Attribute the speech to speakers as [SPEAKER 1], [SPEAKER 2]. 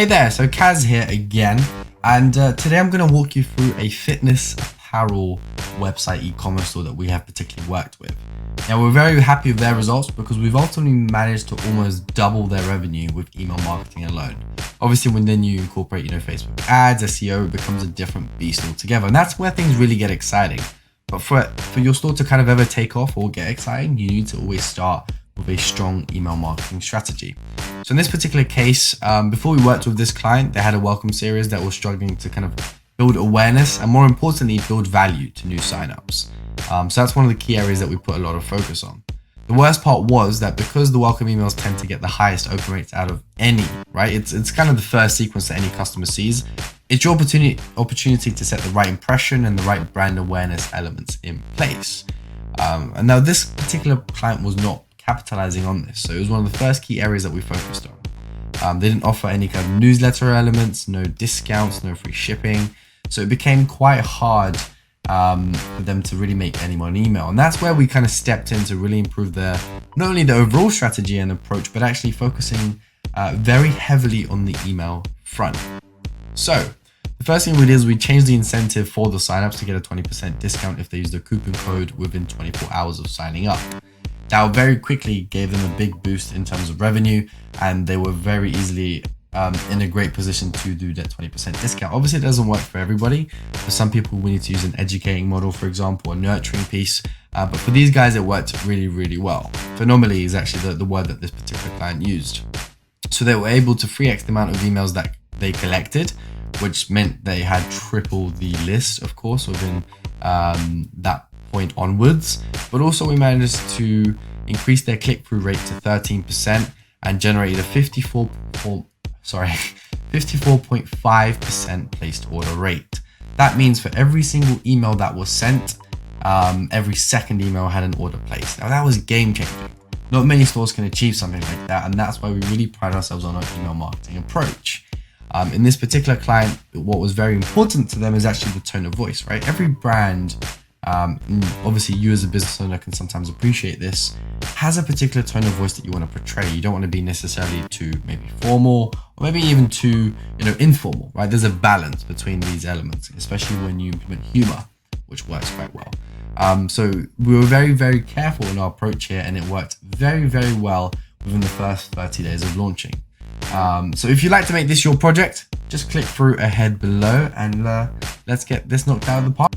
[SPEAKER 1] Hey there, so Kaz here again, and today I'm going to walk you through a fitness apparel website e-commerce store that we have particularly worked with. Now we're very happy with their results because we've ultimately managed to almost double their revenue with email marketing alone. Obviously when then you incorporate, Facebook ads, SEO, it becomes a different beast altogether, and that's where things really get exciting. But for your store to kind of ever take off or get exciting, you need to always start with a strong email marketing strategy. So in this particular case, before we worked with this client, they had a welcome series that was struggling to kind of build awareness and, more importantly, build value to new signups. So that's one of the key areas that we put a lot of focus on. The worst part was that because the welcome emails tend to get the highest open rates out of any, right? It's kind of the first sequence that any customer sees. It's your opportunity to set the right impression and the right brand awareness elements in place. And now this particular client was not capitalizing on this, so it was one of the first key areas that we focused on. They didn't offer any kind of newsletter elements, no discounts, no free shipping, so it became quite hard for them to really make any money on email. And that's where we kind of stepped in to really improve not only the overall strategy and approach, but actually focusing very heavily on the email front. So the first thing we did is we changed the incentive for the signups to get a 20% discount if they use the coupon code within 24 hours of signing up. That very quickly gave them a big boost in terms of revenue, and they were very easily in a great position to do that 20% discount. Obviously, it doesn't work for everybody. For some people, we need to use an educating model, for example, a nurturing piece. But for these guys, it worked really, really well. Phenomenally is actually the word that this particular client used. So they were able to 3x the amount of emails that they collected, which meant they had triple the list, of course, within that point onwards. But also we managed to increase their click-through rate to 13% and generated a 54.5% placed order rate. That means for every single email that was sent, every second email had an order placed. Now that was game changing. Not many stores can achieve something like that, and that's why we really pride ourselves on our email marketing approach. In this particular client, what was very important to them is actually the tone of voice, right? Every brand, obviously you as a business owner can sometimes appreciate this, has a particular tone of voice that you want to portray. You don't want to be necessarily too maybe formal or maybe even too informal, right? There's a balance between these elements, especially when you implement humor, which works quite well. So we were very, very careful in our approach here, and it worked very, very well within the first 30 days of launching. So if you'd like to make this your project, just click through ahead below and let's get this knocked out of the park.